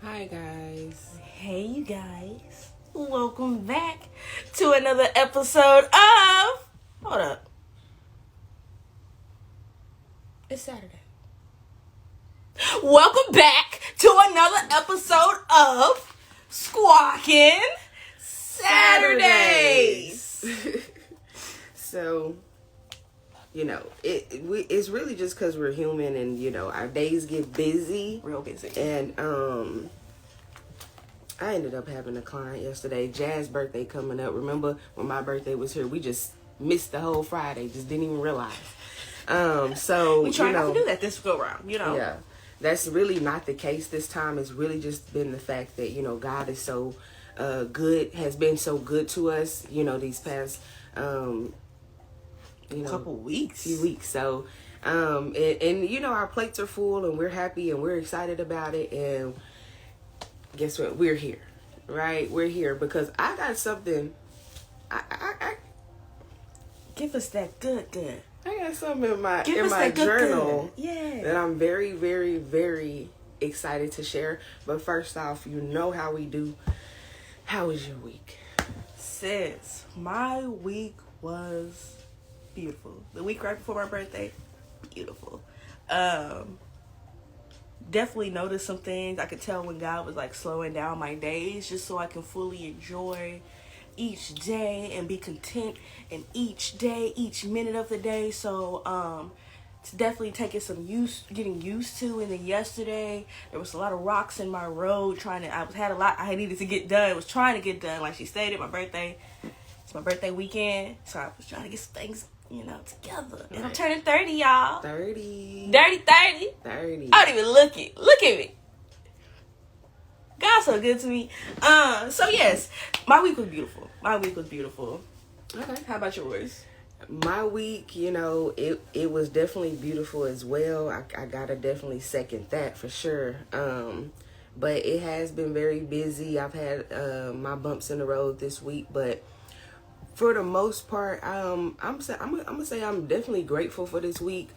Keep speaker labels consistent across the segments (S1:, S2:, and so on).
S1: Hi guys.
S2: Hey you guys. Welcome back to another episode of... Hold up. It's Saturday. Welcome back to another episode of Squawking Saturdays.
S1: So, it's really just because we're human and, our days get busy.
S2: Real busy.
S1: And, I ended up having a client yesterday. Jazz's birthday coming up. Remember when my birthday was here? We just missed the whole Friday. Just didn't even realize. So
S2: we try not to do that this go round,
S1: Yeah. That's really not the case this time. It's really just been the fact that, God is so good, has been so good to us, these past
S2: couple weeks.
S1: Few weeks. So and our plates are full and we're happy and we're excited about it, and guess what? We're here. Right? We're here because I got something. I
S2: give us that good.
S1: I got something in my
S2: good,
S1: journal
S2: good. Yeah.
S1: that I'm very, very, very excited to share. But first off, how we do. How was your week?
S2: Sis, my week was beautiful. The week right before my birthday, beautiful. Definitely noticed some things. I could tell when God was like slowing down my days just so I can fully enjoy each day and be content in each day, each minute of the day. So it's definitely taking getting used to. And then yesterday there was a lot of rocks in my road had a lot I needed to get done. I was trying to get done, like she stated. It's my birthday weekend, so I was trying to get some things together. And I'm turning 30, y'all.
S1: 30.
S2: Dirty 30.
S1: 30.
S2: I don't even look it. Look at me. God's so good to me. So yes, my week was beautiful. Okay. How about yours?
S1: My week, it was definitely beautiful as well. I gotta definitely second that for sure. But it has been very busy. I've had my bumps in the road this week, but for the most part, I'm gonna say I'm definitely grateful for this week.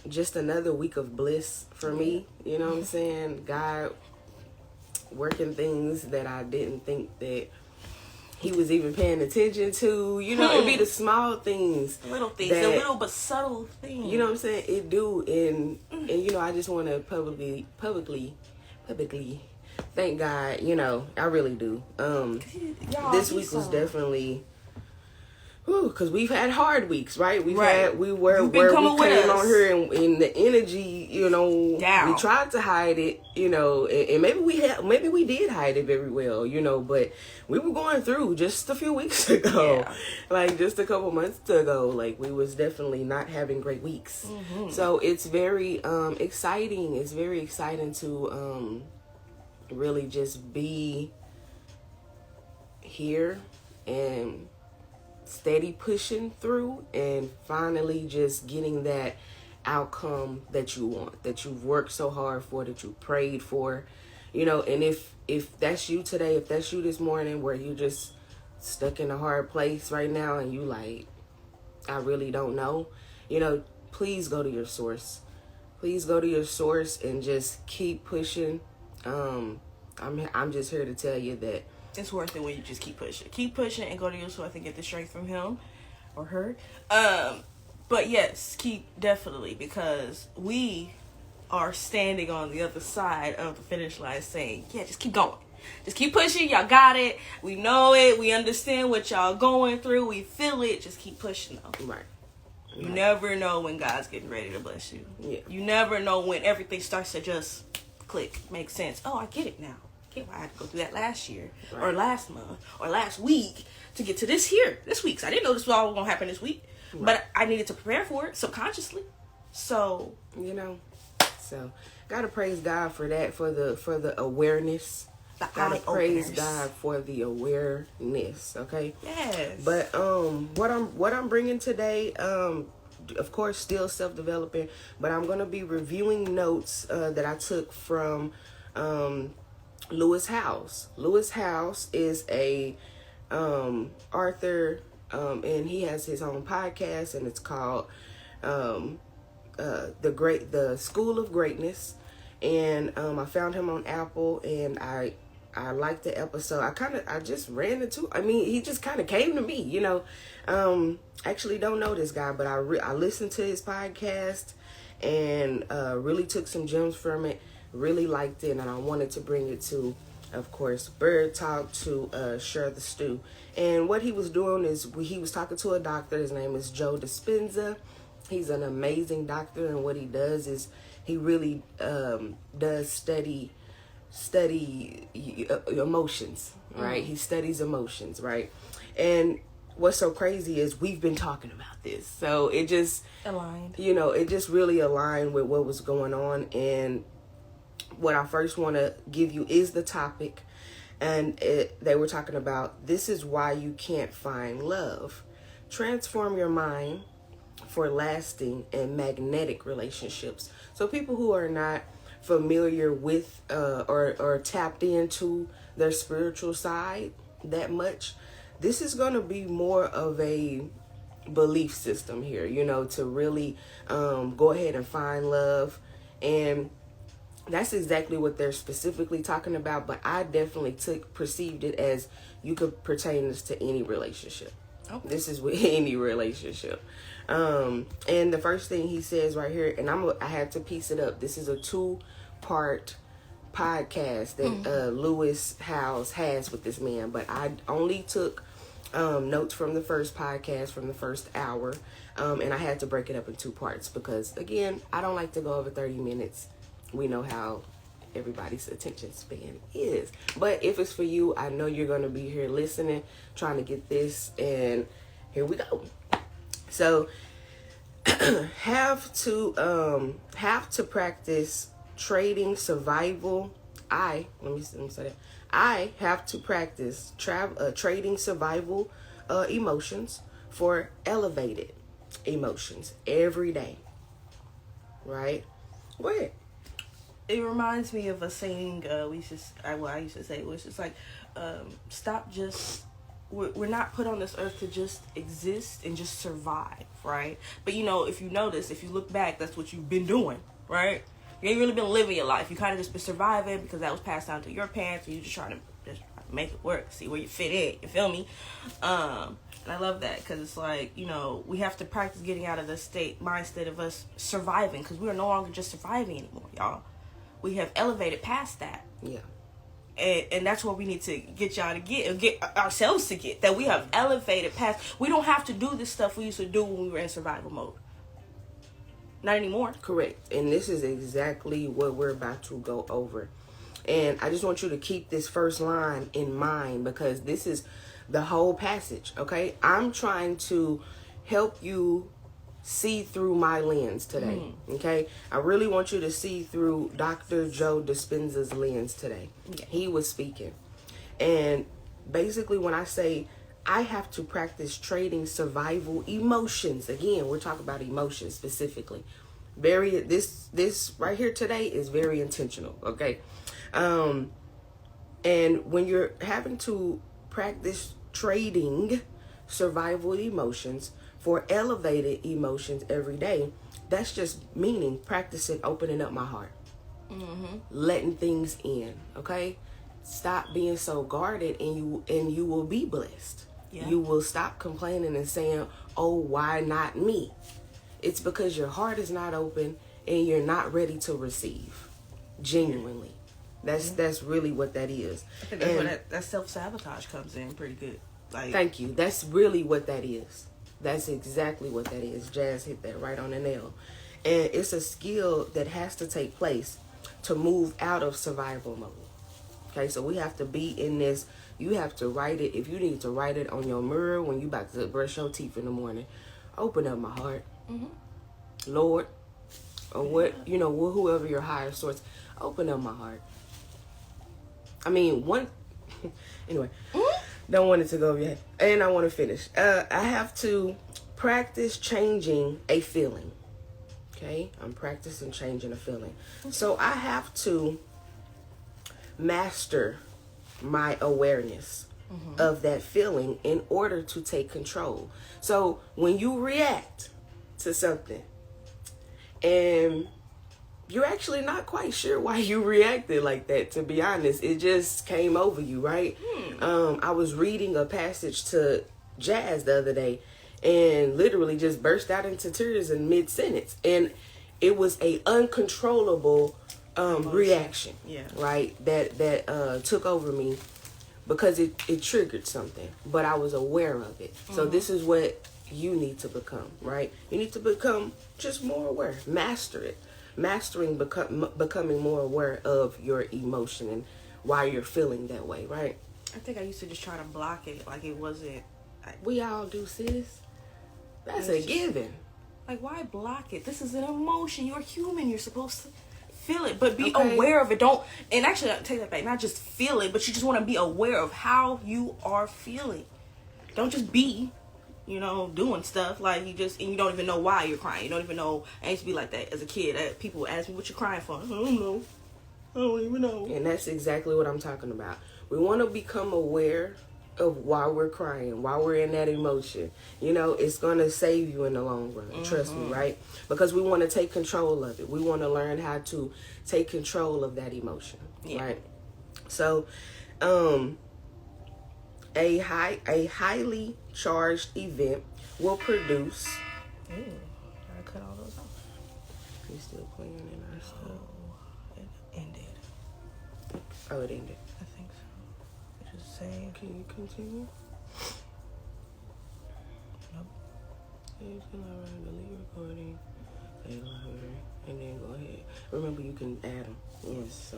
S1: Just another week of bliss for me. You know what I'm saying? God working things that I didn't think that He was even paying attention to. It'd be the small things.
S2: Little things. The little but subtle things.
S1: You know what I'm saying? It do. And I just want to publicly thank God. I really do. This week was definitely... because we've had hard weeks, right? We came on here and the energy,
S2: down.
S1: We tried to hide it, and maybe we did hide it very well, but we were going through just a few weeks ago, like just a couple months ago, like we was definitely not having great weeks. Mm-hmm. So it's very exciting. It's very exciting to really just be here and steady pushing through and finally just getting that outcome that you want, that you've worked so hard for, that you prayed for, and if that's you today, if that's you this morning where you just stuck in a hard place right now and you like, I really don't know, please go to your source. Please go to your source and just keep pushing. I'm just here to tell you that
S2: it's worth it when you just keep pushing and go to your source and get the strength from him or her. But yes, definitely, because we are standing on the other side of the finish line saying, yeah, just keep going. Just keep pushing. Y'all got it. We know it. We understand what y'all going through. We feel it. Just keep pushing though.
S1: Right.
S2: You never know when God's getting ready to bless you.
S1: Yeah.
S2: You never know when everything starts to just click, make sense. Oh, I get it now. I had to go through that last year, or last month, or last week to get to this week. So I didn't know this was all going to happen this week, but I needed to prepare for it subconsciously. So
S1: so gotta praise God for that, for the awareness. Gotta praise God for the awareness. Okay.
S2: Yes.
S1: But what I'm bringing today, of course, still self-developing, but I'm gonna be reviewing notes that I took from Lewis Howes. Lewis Howes is a author, and he has his own podcast, and it's called the School of Greatness. and I found him on Apple, and I liked the episode. I just ran into. I mean, he just kind of came to me, you know. Actually, don't know this guy, but I listened to his podcast and really took some gems from it. Really liked it, and I wanted to bring it to, of course, BYRD Talk, to share the stew. And what he was doing is he was talking to a doctor. His name is Joe Dispenza. He's an amazing doctor, and what he does is he really does study emotions, right? He studies emotions, right? And what's so crazy is we've been talking about this, so it just
S2: aligned.
S1: You know, it just really aligned with what was going on. And what I first want to give you is the topic, and they were talking about, this is why you can't find love. Transform your mind for lasting and magnetic relationships. So people who are not familiar with or tapped into their spiritual side that much, this is going to be more of a belief system here, you know, to really go ahead and find love. And that's exactly what they're specifically talking about, but I definitely perceived it as you could pertain this to any relationship.
S2: Okay.
S1: This is with any relationship. And the first thing he says right here, and I had to piece it up. This is a 2-part podcast that Lewis Howes has with this man, but I only took notes from the first podcast, from the first hour, and I had to break it up in 2 parts because, again, I don't like to go over 30 minutes. We know how everybody's attention span is. But if it's for you, I know you're going to be here listening, trying to get this, and here we go. So, have to practice trading survival. Let me say that. I have to practice trading survival emotions for elevated emotions every day. Right? Go ahead.
S2: It reminds me of a saying I used to say, which is like, stop just. We're not put on this earth to just exist and just survive, right? But you know, if you notice, if you look back, that's what you've been doing, right? You ain't really been living your life. You kind of just been surviving because that was passed down to your parents, and you just trying to make it work, see where you fit in. You feel me? And I love that because it's like, you know, we have to practice getting out of the mindset of us surviving, because we are no longer just surviving anymore, y'all. We have elevated past that.
S1: Yeah.
S2: And that's what we need to get y'all to get ourselves to get, that we have elevated past. We don't have to do this stuff we used to do when we were in survival mode. Not anymore.
S1: Correct. And this is exactly what we're about to go over. And I just want you to keep this first line in mind, because this is the whole passage, okay? I'm trying to help you see through my lens today, okay? I really want you to see through Dr. Joe Dispenza's lens today.
S2: Yeah.
S1: He was speaking. And basically when I say I have to practice trading survival emotions, again, we're talking about emotions specifically. This right here today is very intentional, okay? And when you're having to practice trading survival emotions for elevated emotions every day, that's just meaning practicing opening up my heart, letting things in, okay? Stop being so guarded, and you will be blessed.
S2: Yeah.
S1: You will stop complaining and saying, oh, why not me? It's because your heart is not open and you're not ready to receive genuinely. That's really what that is.
S2: I think that's where that self-sabotage comes in pretty good. Like,
S1: thank you. That's really what that is. That's exactly what that is. Jazz hit that right on the nail. And it's a skill that has to take place to move out of survival mode. Okay, so we have to be in this. You have to write it. If you need to write it on your mirror when you about to brush your teeth in the morning, open up my heart. Lord, or what, whoever your higher source, open up my heart. I mean, anyway, don't want it to go over your head. And I want to finish. I have to practice changing a feeling. Okay? I'm practicing changing a feeling. So I have to master my awareness of that feeling in order to take control. So when you react to something and you're actually not quite sure why you reacted like that, to be honest. It just came over you, right? I was reading a passage to Jazz the other day and literally just burst out into tears in mid-sentence. And it was a uncontrollable reaction, right? That took over me because it triggered something, but I was aware of it. So this is what you need to become, right? You need to become just more aware. Master it. Mastering becoming more aware of your emotion and why you're feeling that way, right?
S2: I think I used to just try to block it, like it wasn't.
S1: We all do, sis. That's a given.
S2: Like, why block it? This is an emotion. You're human. You're supposed to feel it, but be aware of it. Don't. And actually, I'll take that back. Not just feel it, but you just want to be aware of how you are feeling. Don't just be, doing stuff like and you don't even know why you're crying. You don't even know. I used to be like that as a kid. People would ask me, what you crying for? I don't know. I don't even know.
S1: And that's exactly what I'm talking about. We want to become aware of why we're crying, why we're in that emotion. It's going to save you in the long run. Trust me, right? Because we want to take control of it. We want to learn how to take control of that emotion, right? So, a highly charged event will produce.
S2: Ooh, I cut all those off.
S1: You still playing in our stuff?
S2: Oh, it ended.
S1: Oh, it ended.
S2: I think so. Just saying.
S1: Can you continue?
S2: Nope.
S1: You can delete recording, and then go ahead. Remember, you can add them. Yes.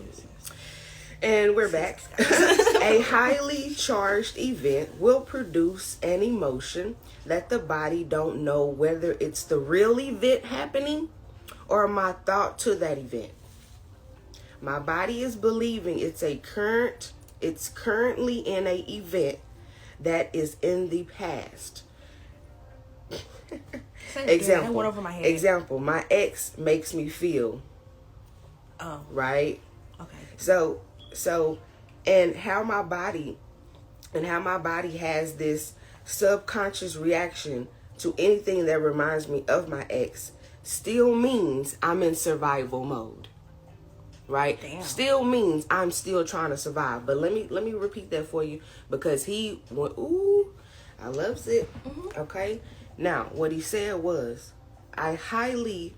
S1: And we're back. A highly charged event will produce an emotion that the body don't know whether it's the real event happening or my thought to that event. My body is believing it's currently in a event that is in the past. Example.
S2: That went over my head.
S1: Example. My ex makes me feel.
S2: Oh.
S1: Right?
S2: Okay.
S1: So, and how my body has this subconscious reaction to anything that reminds me of my ex still means I'm in survival mode. Right?
S2: Damn.
S1: Still means I'm still trying to survive. But let me repeat that for you, because he went, ooh, I loves it. Okay? Now, what he said was, a highly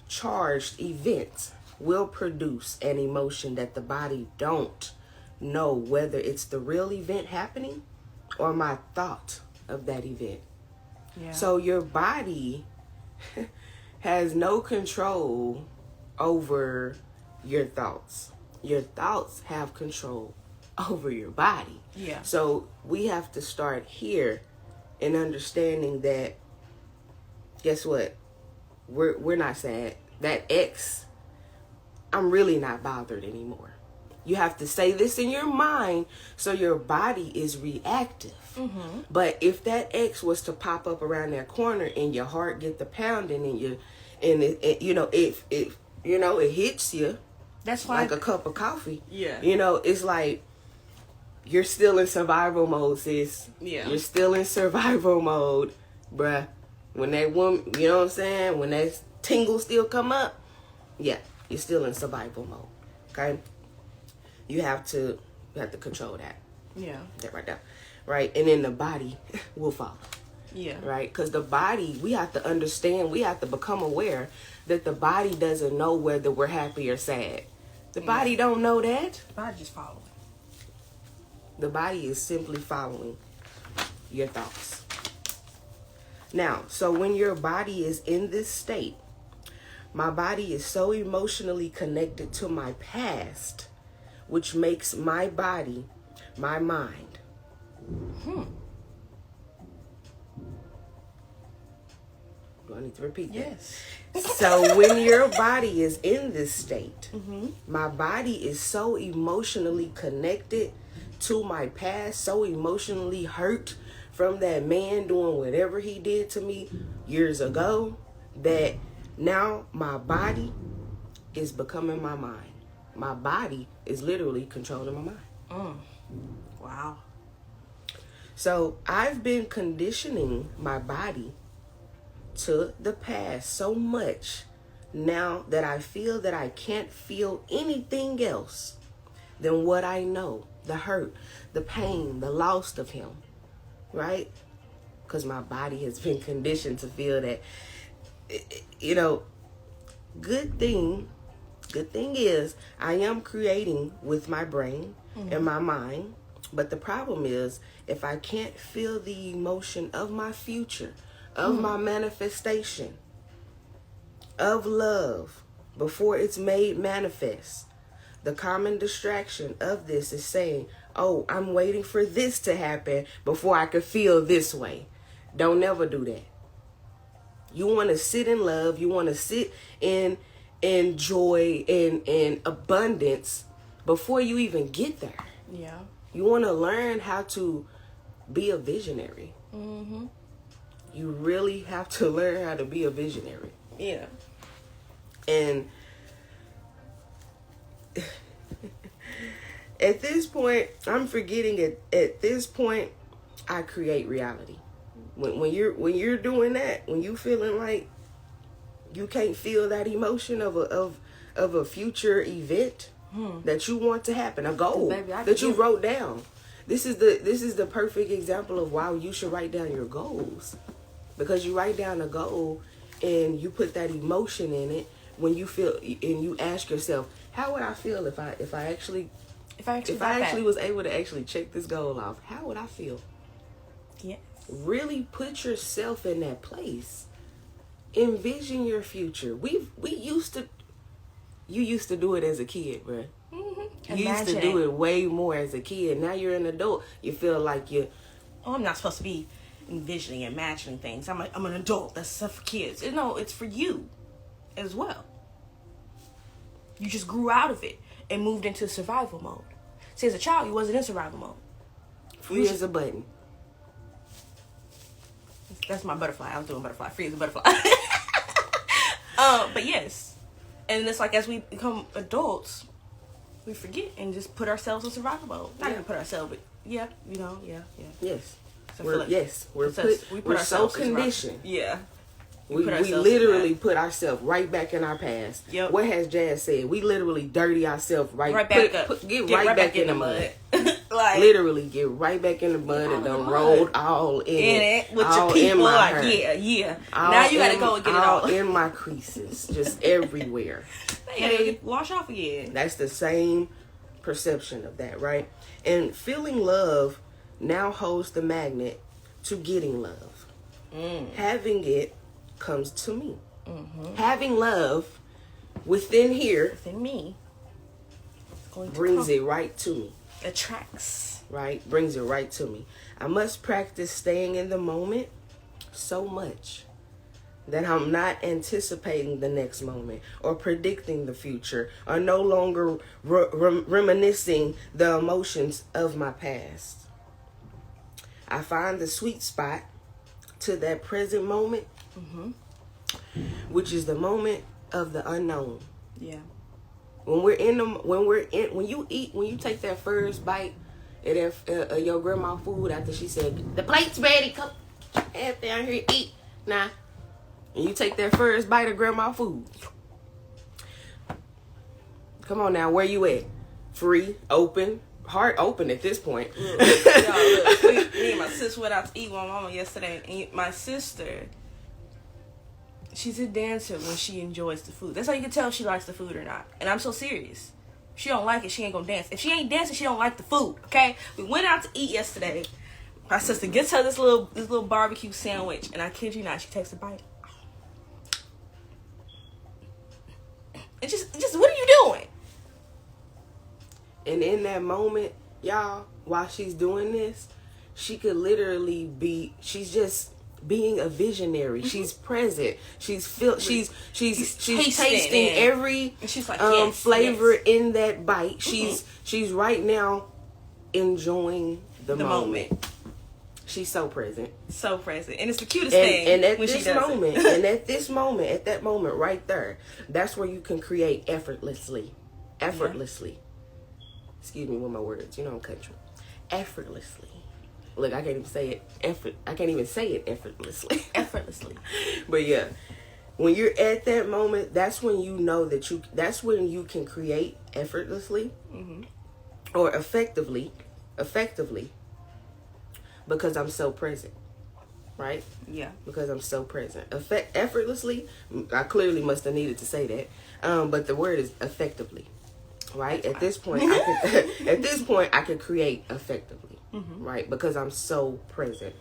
S1: charged event will produce an emotion that the body don't know whether it's the real event happening or my thought of that event.
S2: Yeah.
S1: So your body has no control over your thoughts. Your thoughts have control over your body.
S2: Yeah.
S1: So we have to start here in understanding that, guess what? We're not sad. That ex, I'm really not bothered anymore. You have to say this in your mind so your body is reactive. But if that ex was to pop up around that corner and your heart get the pounding and it hits you,
S2: that's fine.
S1: like a cup of coffee.
S2: Yeah.
S1: It's like you're still in survival mode, sis.
S2: Yeah.
S1: You're still in survival mode, bruh. When that woman, you know what I'm saying? When that tingle still come up, yeah, you're still in survival mode. Okay? You have to control that.
S2: Yeah.
S1: That right there. Right? And then the body will follow.
S2: Yeah.
S1: Right? Because the body, we have to understand, we have to become aware that the body doesn't know whether we're happy or sad. The body don't know that.
S2: The body just following.
S1: The body is simply following your thoughts. Now, so when your body is in this state, my body is so emotionally connected to my past, which makes my body my mind. Do I need to repeat that?
S2: Yes.
S1: So when your body is in this state, my body is so emotionally connected to my past, so emotionally hurt from that man doing whatever he did to me years ago, that now my body is becoming my mind. My body is literally controlling my mind.
S2: Wow.
S1: So I've been conditioning my body to the past so much now that I feel that I can't feel anything else than what I know, the hurt, the pain, the loss of him, right? Because my body has been conditioned to feel that, you know, good thing is I am creating with my brain and my mind. But the problem is, if I can't feel the emotion of my future, of my manifestation, of love before it's made manifest, the common distraction of this is saying, oh, I'm waiting for this to happen before I can feel this way. Don't never do that. You want to sit in love. You want to sit in joy and in abundance before you even get there.
S2: Yeah.
S1: You want to learn how to be a visionary.
S2: Mm-hmm.
S1: You really have to learn how to be a visionary.
S2: Yeah.
S1: And at this point, I'm forgetting it. At this point, I create reality. When you're doing that, when you feeling like you can't feel that emotion of a future event that you want to happen, a goal that you wrote down. This is the perfect example of why you should write down your goals, because you write down a goal and you put that emotion in it. When you feel and you ask yourself, how would I feel if I actually was able to actually check this goal off? How would I feel?
S2: Yes.
S1: Really put yourself in that place. Envision your future. You used to do it as a kid, bruh.
S2: Mm-hmm.
S1: You used to do it way more as a kid. Now you're an adult. You feel like you.
S2: Oh, I'm not supposed to be envisioning, imagining things. I'm an adult. That's stuff for kids. No, it's for you as well. You just grew out of it and moved into survival mode. See, as a child, you wasn't in survival mode.
S1: Free as a button.
S2: That's my butterfly. I was doing butterfly. Free as a butterfly. But yes. And it's like as we become adults, we forget and just put ourselves in survival mode. Not even put ourselves, but yeah.
S1: Yes.
S2: So
S1: We're so conditioned.
S2: Yeah.
S1: We literally put ourselves right back in our past.
S2: Yep.
S1: What has Jazz said? We literally dirty ourselves right back up. Get right back in the mud.
S2: Like,
S1: literally get right back in the mud and done rolled all in it
S2: with your people. Like, yeah. Now you gotta go and get it all
S1: in my creases, just everywhere.
S2: Hey, wash off again.
S1: That's the same perception of that, right? And feeling love now holds the magnet to getting love. Having it comes to me. Having love within
S2: me
S1: brings it right to me.
S2: Attracts.
S1: Right? Brings it right to me. I must practice staying in the moment so much that I'm not anticipating the next moment or predicting the future or no longer reminiscing the emotions of my past. I find the sweet spot to that present moment, which is the moment of the unknown.
S2: Yeah.
S1: When you take that first bite of your grandma food after she said the plate's ready, come head down here eat now, and you take that first bite of grandma food. Come on now, where you at? Free, open, heart open at this point.
S2: Y'all, look, me and my sister went out to eat with my mama yesterday, and my sister, she's a dancer when she enjoys the food. That's how you can tell if she likes the food or not. And I'm so serious. If she don't like it, she ain't gonna dance. If she ain't dancing, she don't like the food. Okay? We went out to eat yesterday. My sister gets her this little barbecue sandwich, and I kid you not, she takes a bite. And just what are you doing?
S1: And in that moment, y'all, while she's doing this, she could literally she's just being a visionary. She's present. She's tasting every
S2: she's like,
S1: flavor in that bite. She's right now enjoying the moment. She's so present.
S2: So present. And it's the cutest thing.
S1: And at this moment, at that moment right there, that's where you can create effortlessly. Excuse me with my words. You know I'm country. Effortlessly. Look, I can't even say it I can't even say it effortlessly.
S2: Effortlessly.
S1: But yeah, when you're at that moment, that's when you know that's when you can create effortlessly, or effectively, because I'm so present, right?
S2: Yeah.
S1: Because I'm so present. Effortlessly, I clearly must have needed to say that, but the word is effectively, right? At this point, I can create effectively, right? Because I'm so present,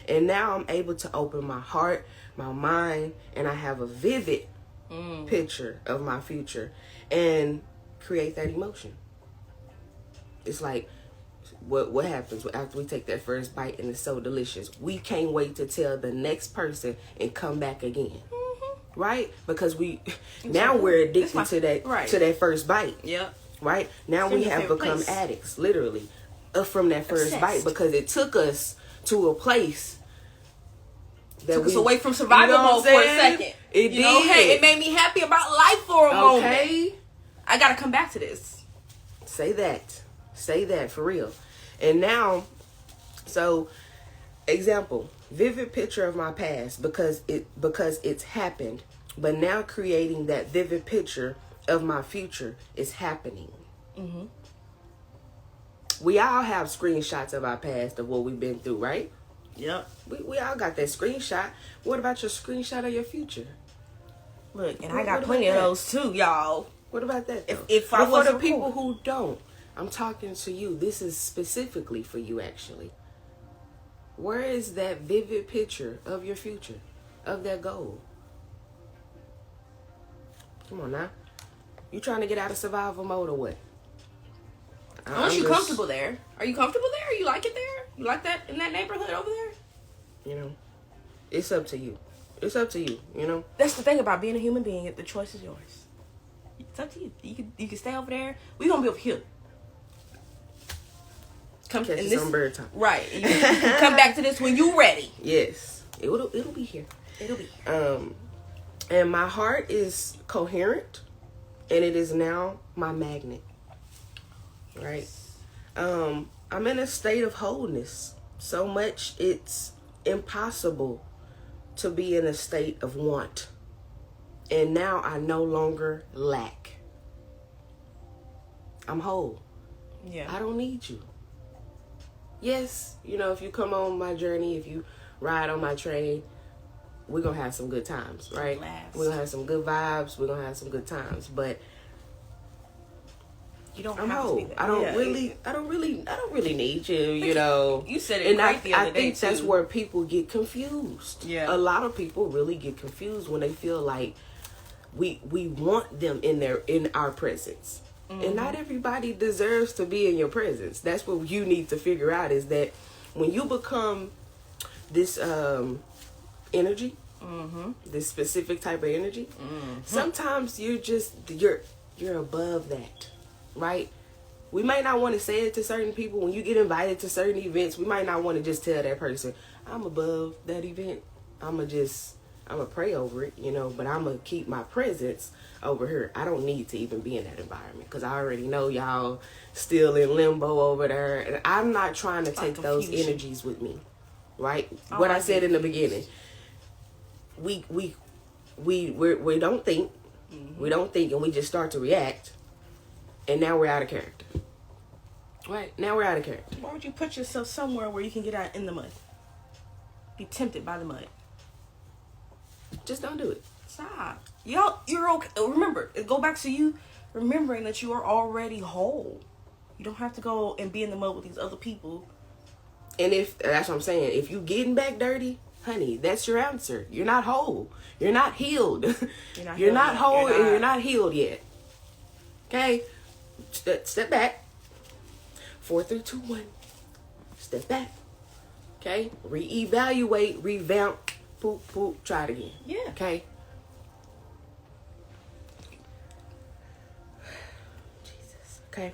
S1: and now I'm able to open my heart, my mind, and I have a vivid picture of my future and create that emotion. It's like what happens after we take that first bite and it's so delicious. We can't wait to tell the next person and come back again. Right? Because we're addicted to that first bite.
S2: Yep.
S1: Right? Now we have become addicts, literally, from that first bite, because it took us to a place that
S2: took us away from survival mode for a second.
S1: It did.
S2: Hey, it made me happy about life for a moment.
S1: Okay.
S2: I gotta come back to this.
S1: Say that for real. And now, so example, vivid picture of my past because it's happened, but now creating that vivid picture of my future is happening. We all have screenshots of our past, of what we've been through, right?
S2: Yep.
S1: We all got that screenshot. What about your screenshot of your future?
S2: Look, and I got plenty of those too, y'all.
S1: What about that?
S2: If I
S1: for the people who don't, I'm talking to you. This is specifically for you, actually. Where is that vivid picture of your future, of that goal? Come on now. You trying to get out of survival mode or what?
S2: Aren't you comfortable there? Are you comfortable there? You like it there? You like that in that neighborhood over there?
S1: You know, it's up to you. It's up to you, you know?
S2: That's the thing about being a human being. The choice is yours. It's up to you. You can stay over there. We gonna be over here.
S1: Catch us on BYRD TALK.
S2: Right. You can come back to this when you ready.
S1: Yes. It'll be here.
S2: It'll be here.
S1: And my heart is coherent, and it is now my magnet. Right? I'm in a state of wholeness. So much it's impossible to be in a state of want. And now I no longer lack. I'm whole.
S2: Yeah.
S1: I don't need you. Yes, you know, if you come on my journey, if you ride on my train, we're going to have some good times, right? We're going to have some good vibes. We're going to have some good times. But
S2: you don't
S1: I'm
S2: have
S1: whole.
S2: to be there.
S1: I don't really need you, you know.
S2: You said it great the other day,
S1: I think that's where people get confused.
S2: Yeah.
S1: A lot of people really get confused when they feel like we want them in our presence. And not everybody deserves to be in your presence. That's what you need to figure out, is that when you become this energy, this specific type of energy, sometimes you're above that, right? We might not want to say it to certain people. When you get invited to certain events, we might not want to just tell that person, I'm above that event. I'm going to pray over it, you know, but I'm going to keep my presence over here. I don't need to even be in that environment because I already know y'all still in limbo over there. And I'm not trying to take those energies with me, right? What I said in the beginning. We don't think. We don't think, and we just start to react. And now we're out of character. Right? Now we're out of character.
S2: Why would you put yourself somewhere where you can get out in the mud? Be tempted by the mud.
S1: Just don't do it.
S2: Stop. You're okay. Remember, go back to you remembering that you are already whole. You don't have to go and be in the mud with these other people.
S1: And that's what I'm saying. If you getting back dirty, honey, that's your answer. You're not whole. You're not healed. You're not whole and you're not healed yet. Okay? Step back. 4, 3, 2, 1. Step back. Okay? Reevaluate, revamp, poop, try it again.
S2: Yeah.
S1: Okay? Jesus. Okay?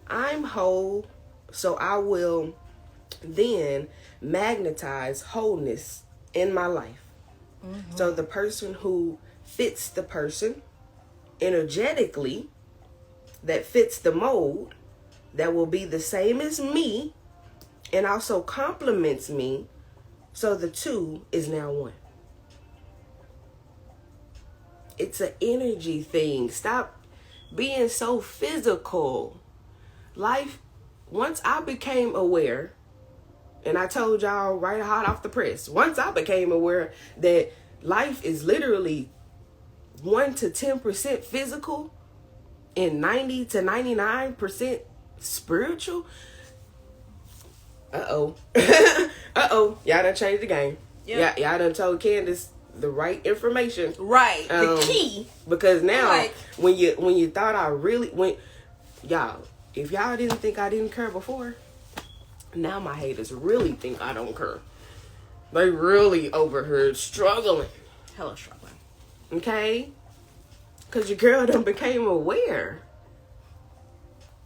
S1: I'm whole, so I will then magnetize wholeness in my life. So the person who fits the person energetically, that fits the mold, that will be the same as me, and also compliments me. So the two is now one. It's an energy thing. Stop being so physical. Life, once I became aware, and I told y'all right hot off the press, once I became aware that life is literally 1 to 10% physical and 90 to 99% spiritual. Uh-oh. Uh-oh. Y'all done changed the game. Yep. Y'all done told Kandice the right information.
S2: Right. The key.
S1: Because now, when you thought I really went, y'all, if y'all didn't think I didn't care before, now my haters really think I don't care. They really over here struggling.
S2: Hella struggling.
S1: Okay? Because your girl done became aware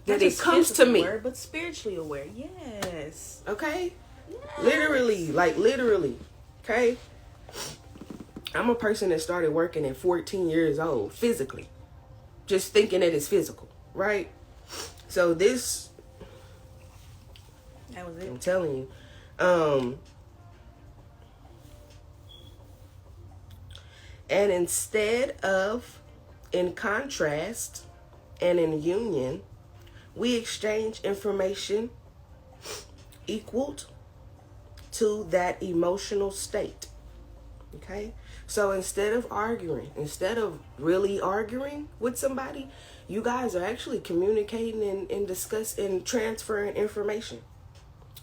S1: that it comes to me.
S2: Aware, but spiritually aware. Yes.
S1: Okay?
S2: Yes.
S1: Literally. Okay? I'm a person that started working at 14 years old, physically. Just thinking that it's physical, right? So this,
S2: that was it.
S1: I'm telling you. And instead of in contrast and in union, we exchange information equaled to that emotional state. Okay? So instead of arguing, instead of really arguing with somebody, you guys are actually communicating and discussing and transferring information.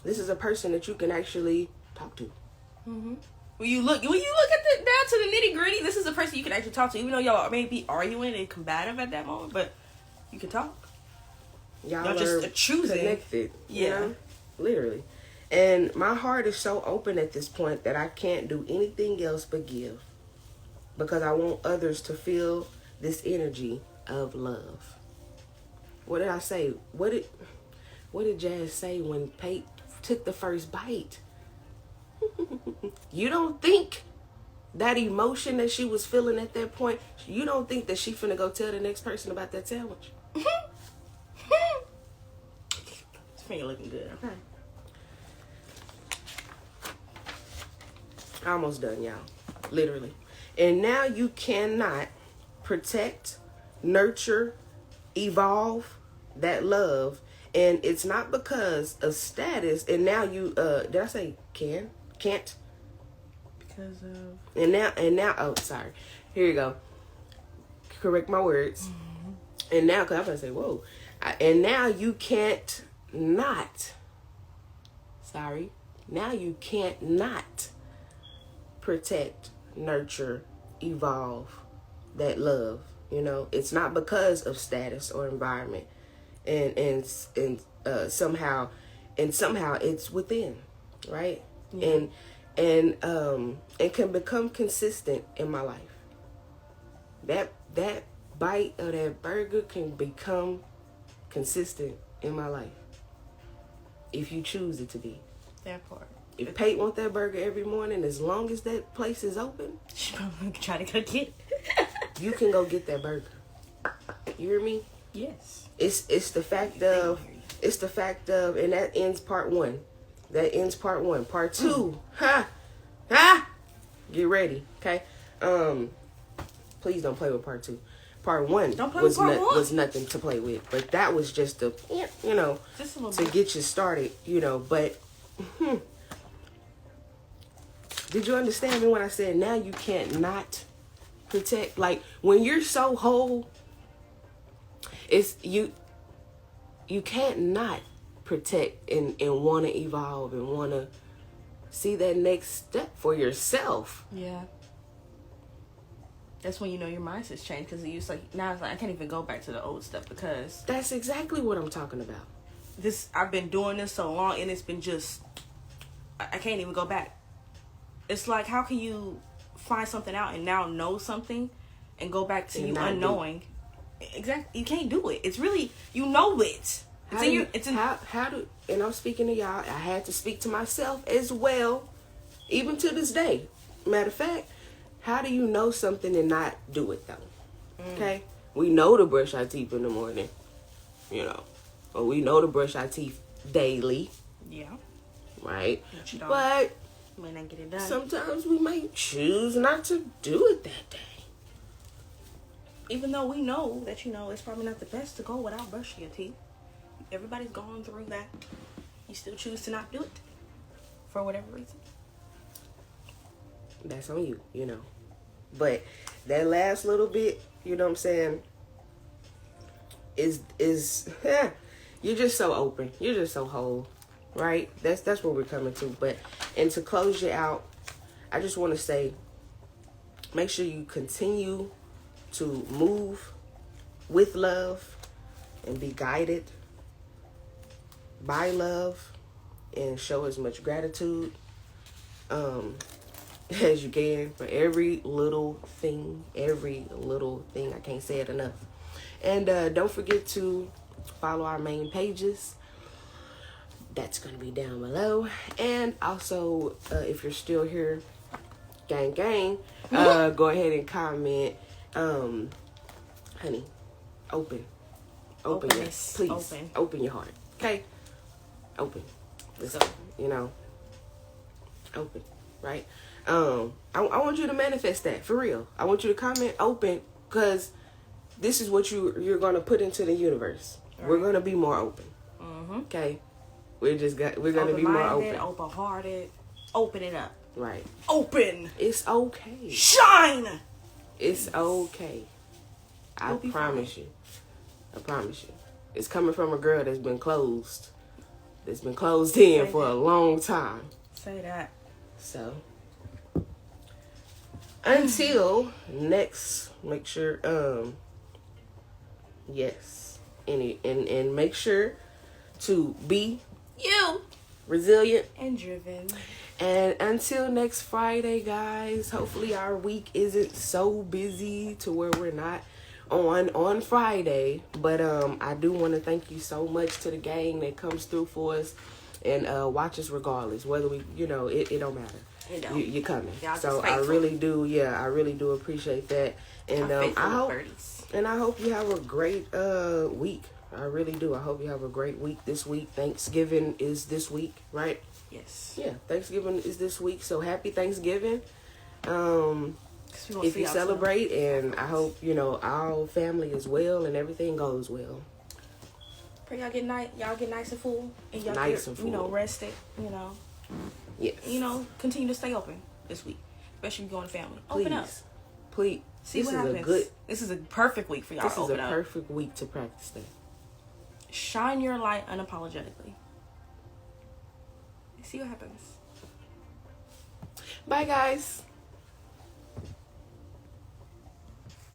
S1: This is a person that you can actually talk to.
S2: Mm-hmm. When you look at down to the nitty gritty, this is a person you can actually talk to, even though y'all may be arguing and combative at that moment, but you can talk.
S1: Y'all
S2: just choosing
S1: connected. You know? Literally. And my heart is so open at this point that I can't do anything else but give. Because I want others to feel this energy of love. What did I say? What did Jazz say when Pate took the first bite? You don't think that emotion that she was feeling at that point, you don't think that she finna go tell the next person about that sandwich?
S2: This finger looking good. Okay.
S1: Almost done, y'all. Literally. And now you cannot protect, nurture, evolve that love. And it's not because of status. And now you, did I say can? Can't?
S2: Because of...
S1: And now, oh, sorry. Here you go. Correct my words. Mm-hmm. And now, because I'm going to say, whoa. And now you can't not. Sorry. Now you can't not protect, nurture, evolve that love. You know, it's not because of status or environment. And somehow it's within, right? Yeah. And can become consistent in my life. That bite of that burger can become consistent in my life if you choose it to be.
S2: That part.
S1: If Pate want that burger every morning, as long as that place is open,
S2: she probably try to go get it.
S1: You can go get that burger. You hear me?
S2: Yes.
S1: It's the fact of, and that ends part one. Part two, get ready, okay? Please don't play with part two. Part one was nothing to play with, but that was just to get you started, but did you understand me when I said now you can't not protect? Like when you're so whole, it's you can't not protect and want to evolve and want to see that next step for yourself.
S2: Yeah. That's when you know your mindset's changed, because it's like now it's like I can't even go back to the old stuff, because
S1: that's exactly what I'm talking about.
S2: I've been doing this so long and it's been just I can't even go back. It's like, how can you find something out and now know something and go back to you unknowing? Exactly. You can't do it. It's really, you know it. And I'm speaking to y'all. I had to speak to myself as well, even to this day.
S1: Matter of fact, how do you know something and not do it though? Okay? We know to brush our teeth in the morning, or we know to brush our teeth daily.
S2: Yeah.
S1: right?
S2: But you might not get it done.
S1: Sometimes we might choose not to do it that day.
S2: Even though we know that, it's probably not the best to go without brushing your teeth. Everybody's gone through that. You still choose to not do it for whatever reason.
S1: That's on you, But that last little bit, you know what I'm saying, is you're just so open. You're just so whole, right? That's what we're coming to. And to close you out, I just want to say, make sure you continue to move with love and be guided by love and show as much gratitude as you can for every little thing. I can't say it enough. And don't forget to follow our main pages. That's going to be down below. And also, if you're still here, gang, go ahead and comment. Honey, open
S2: Openness.
S1: your, please, open your heart. Okay? Open. Listen, open, right? I want you to manifest that, for real. I want you to comment open, because this is what you're going to put into the universe. Right. We're going to be more open. Mm-hmm. Okay? We're going to be more open.
S2: Open-hearted. Open it up.
S1: Right.
S2: Open.
S1: It's okay.
S2: Shine.
S1: It's okay. I promise you. I promise you. It's coming from a girl that's been closed. That's been closed in for a long time.
S2: Say that.
S1: So, until next, make sure, yes. And make sure to be you, resilient
S2: and driven.
S1: And until next Friday, guys, hopefully our week isn't so busy to where we're not on Friday. But I do want to thank you so much to the gang that comes through for us and watch us regardless. Whether we, it don't matter. You're coming. So I really do appreciate that. And I hope you have a great week. I really do. I hope you have a great week this week. Thanksgiving is this week, right?
S2: Yes.
S1: Yeah, Thanksgiving is this week. So happy Thanksgiving. If you celebrate, and I hope, our family is well and everything goes well.
S2: Pray y'all get nice and full, and y'all get, rested,
S1: Yes.
S2: Continue to stay open this week, especially if you're going to family. Open up.
S1: Please.
S2: See what happens. This is a perfect week for y'all to open up.
S1: This is a perfect week to practice that.
S2: Shine your light unapologetically. See what happens.
S1: Bye, guys.